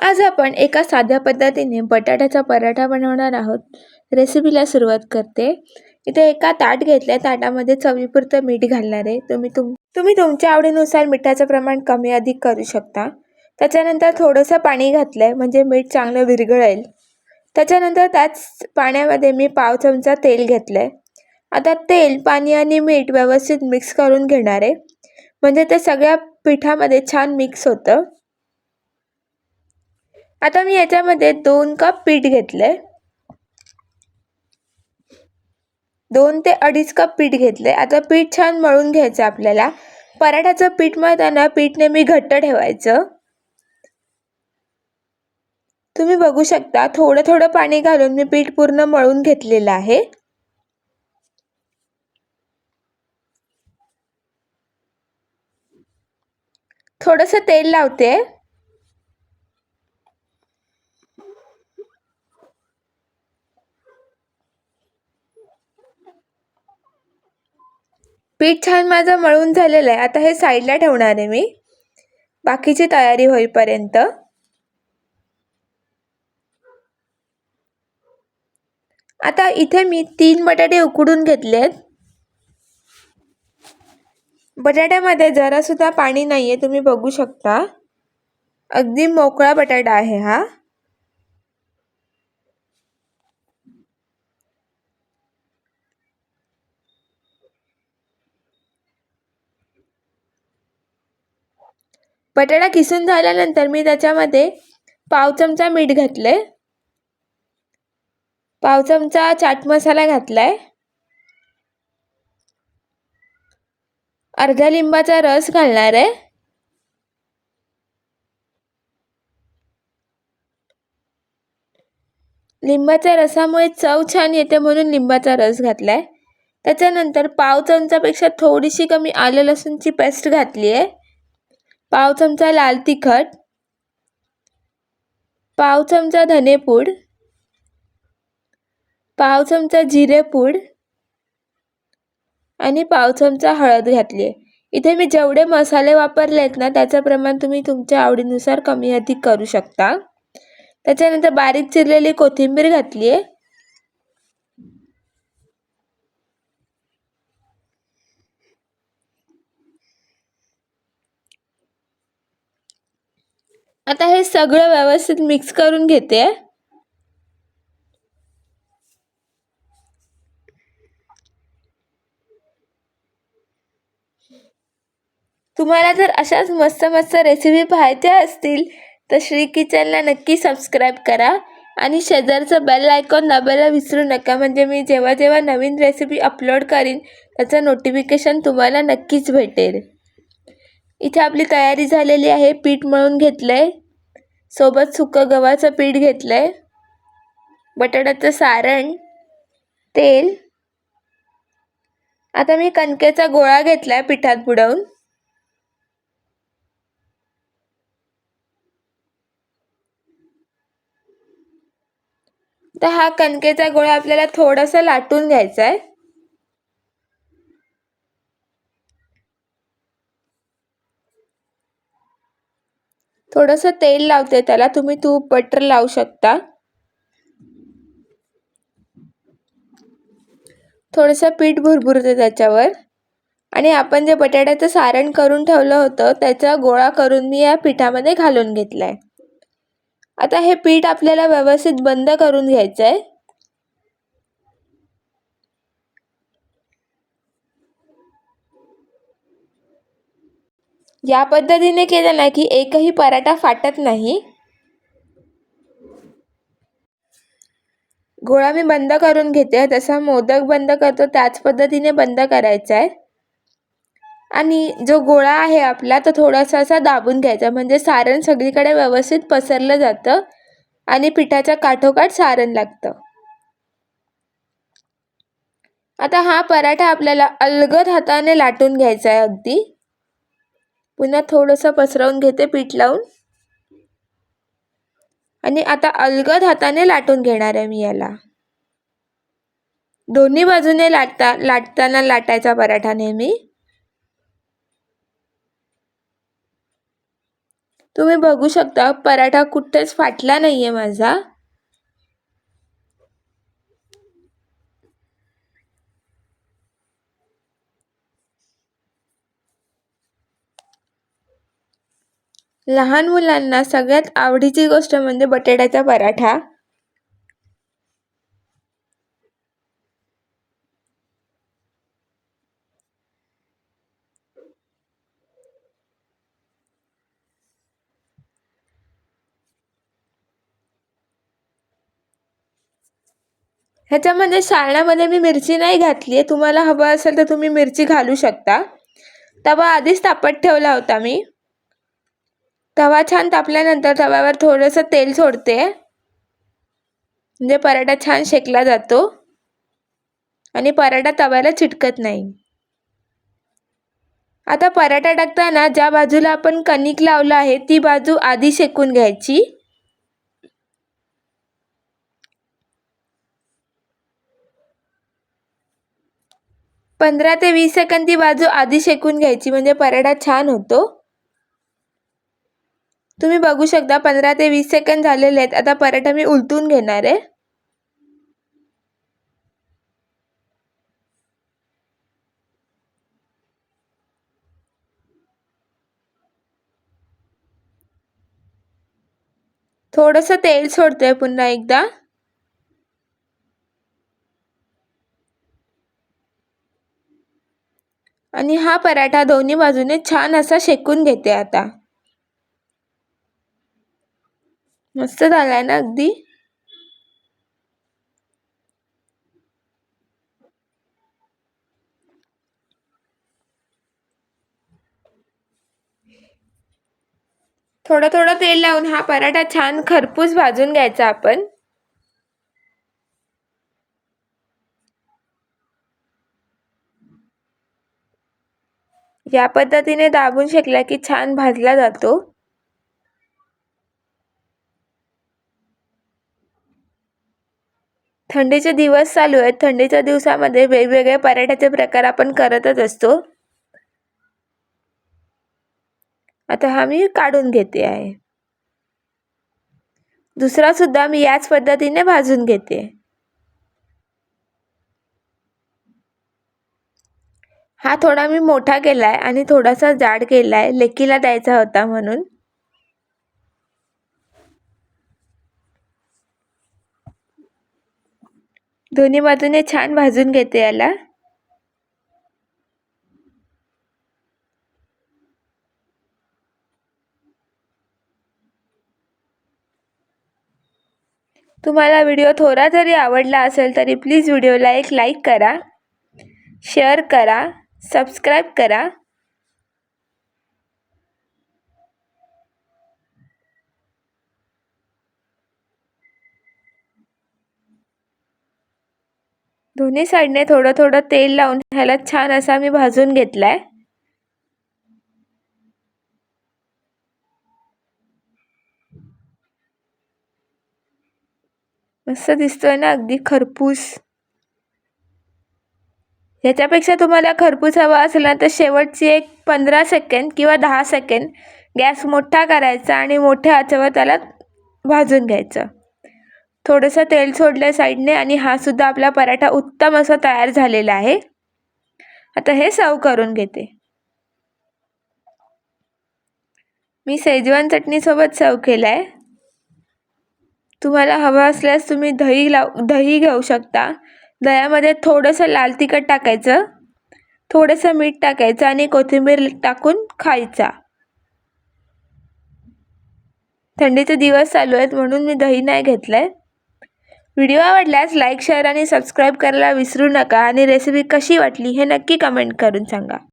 आज आपण एका साध्या पद्धतीने बटाट्याचा पराठा बनवणार आहोत. रेसिपीला सुरुवात करते. इथे एका ताट घेतलंय. ताटामध्ये चवीपुरतं मीठ घालणार आहे. तुम्ही तुमच्या आवडीनुसार मिठाचं प्रमाण कमी अधिक करू शकता. त्याच्यानंतर थोडंसं पाणी घातलंय म्हणजे मीठ चांगलं विरघळेल. त्याच्यानंतर त्याच पाण्यामध्ये मी पाव चमचा तेल घेतलंय. आता तेल, पाणी आणि मीठ व्यवस्थित मिक्स करून घेणार आहे, म्हणजे ते सगळ्या पिठामध्ये छान मिक्स होतं. आता मी याच्यामध्ये 2 कप पीठ घेतलंय. 2 ते 2.5 कप पीठ घेतलंय. आता पीठ छान मळून घ्यायचं आपल्याला. पराठ्याचं पीठ मळताना पीठ नेहमी घट्ट ठेवायचं. तुम्ही बघू शकता थोडं थोडं पाणी घालून मी पीठ पूर्ण मळून घेतलेलं आहे. थोडंसं तेल लावते. पीठ छान माझं मळून झालेलं आहे. आता हे साईडला ठेवणार आहे मी बाकीची तयारी होईपर्यंत. आता इथे मी 3 बटाटे उकडून घेतलेत. बटाट्यामध्ये जरा सुद्धा पाणी नाहीये, तुम्ही बघू शकता. अगदी मोकळा बटाटा आहे हा. बटाटा किसून झाल्यानंतर मी त्याच्यामध्ये पाव चमचा मीठ घातले, पाव चमचा चाट मसाला घातलाय, अर्ध्या लिंबाचा रस घालणार आहे. लिंबाच्या रसामुळे चव छान येते म्हणून लिंबाचा रस घातलाय. त्याच्यानंतर पाव चमचापेक्षा थोडीशी कमी आलं लसूणची पेस्ट घातली आहे. पाव चमचा लाल तिखट, पाव चमचा धनेपूड, पाव चमचा जिरेपूड आणि पाव चमचा हळद घातली आहे. इथे मी जेवढे मसाले वापरलेत ना त्याचं प्रमाण तुम्ही तुमच्या आवडीनुसार कमी अधिक करू शकता. त्याच्यानंतर बारीक चिरलेली कोथिंबीर घातली आहे. आता हे सगळं व्यवस्थित मिक्स करून घेते. तुम्हाला जर अशाच मस्त मस्त रेसिपी पाहायच्या असतील तर श्री किचनला नक्की सबस्क्राईब करा आणि शेजारचं बेल आयकॉन दाबायला विसरू नका, म्हणजे मी जेव्हा जेव्हा नवीन रेसिपी अपलोड करीन त्याचं नोटिफिकेशन तुम्हाला नक्कीच भेटेल. इथे आपली तयारी झालेली आहे. पीठ मळून घेतलंय, सोबत सुकं गव्हाचं पीठ घेतलंय, बटाट्याचं सारण, तेल. आता मी कणकेचा गोळा घेतलाय पिठात बुडवून. तर हा कणकेचा गोळा आपल्याला थोडासा लाटून घ्यायचा आहे. थोडंसं तेल लावते त्याला, तुम्ही तूप बटर लावू शकता. थोडंसं पीठ भुरभुरते त्याच्यावर आणि आपण जे बटाट्याचं सारण करून ठेवलं होतं त्याचा गोळा करून मी या पिठामध्ये घालून घेतलाय. आता हे पीठ आपल्याला व्यवस्थित बंद करून घ्यायचं आहे. या पद्धतीने केलं ना की एकही पराठा फाटत नाही. गोळा मी बंद करून घेते. जसा मोदक बंद करतो त्याच पद्धतीने बंद करायचा आहे. आणि जो गोळा आहे आपला तो थोडासा असा दाबून घ्यायचा, म्हणजे सारण सगळीकडे व्यवस्थित पसरलं जातं आणि पिठाच्या काठोकाठ सारण लागतं. आता हा पराठा आपल्याला अलगद हाताने लाटून घ्यायचा आहे. अगदी पुन्हा थोडंसं पसरवून घेते पीठ लावून आणि आता अलगद हाताने लाटून घेणार आहे मी याला. दोन्ही बाजूने लाटताना लाटायचा पराठा नेहमी. तुम्ही बघू शकता पराठा कुठेच फाटला नाहीये माझा. लहान मुलांना सगळ्यात आवडीची गोष्ट म्हणजे बटाट्याचा पराठा. ह्याच्यामध्ये सारणामध्ये मी मिरची नाही घातली आहे. तुम्हाला हवं असेल तर तुम्ही मिरची घालू शकता. तवा आधीच तापत ठेवला होता मी. तवा छान तापल्यानंतर तव्यावर थोडंसं तेल सोडते, म्हणजे पराठा छान शेकला जातो आणि पराठा तव्याला चिटकत नाही. आता पराठा टाकताना ज्या बाजूला आपण कणिक लावलं आहे ती बाजू आधी शेकून घ्यायची. पंधरा ते 20 सेकंद ती बाजू आधी शेकून घ्यायची, म्हणजे पराठा छान होतो. तुम्ही बघू शकता 15 ते 20 सेकंद झालेले आहेत. आता पराठा मी उलटून घेणार आहे. थोडंसं तेल सोडते पुन्हा एकदा. आणि हा पराठा दोन्ही बाजूने छान असा शेकून घेते आता. मस्त झालाय ना अगदी. थोडं थोडं तेल लावून हा पराठा छान खरपूस भाजून घ्यायचा आपण. या पद्धतीने दाबून शेकला की छान भाजला जातो. थंडीचे दिवस चालू आहेत. थंडीच्या दिवसामध्ये वेगवेगळे पराठ्याचे प्रकार आपण करतच असतो. आता हा मी काढून घेते आहे. दुसरा सुद्धा मी याच पद्धतीने भाजून घेते. हा थोडा मी मोठा केलाय आणि थोडासा जाड केलाय, लेकीला द्यायचा होता म्हणून. दोन्ही बाजूने छान भाजून घेते याला. तुम्हाला व्हिडिओ थोडा जरी आवडला असेल तरी प्लीज व्हिडिओला एक लाईक करा, शेअर करा, सबस्क्राईब करा. दोन्ही साईडने थोडं थोडं तेल लावून ह्याला छान असा मी भाजून घेतलाय. मस्त दिसतोय ना अगदी खरपूस. ह्याच्यापेक्षा तुम्हाला खरपूस हवा असेल ना तर शेवटची एक 15 सेकंद किंवा 10 सेकंद गॅस मोठा करायचा आणि मोठ्या आचेवर त्याला भाजून घ्यायचं. थोडंसं तेल सोडलं साईडने आणि हा सुद्धा आपला पराठा उत्तम असा तयार झालेला आहे. आता हे सर्व करून घेते. मी शेजवान चटणी सोबत सर्व केलाय. तुम्हाला हवं असल्यास तुम्ही दही घेऊ शकता. दह्यामध्ये थोडंसं लाल तिखट टाकायचं, थोडंसं मीठ टाकायचं आणि कोथिंबीर टाकून खायचा. थंडीचे दिवस चालू आहेत म्हणून मी दही नाही घेतलंय. व्हिडिओ आवडल्यास लाईक, शेअर आणि सबस्क्राईब करायला विसरू नका आणि रेसिपी कशी वाटली हे नक्की कमेंट करून सांगा.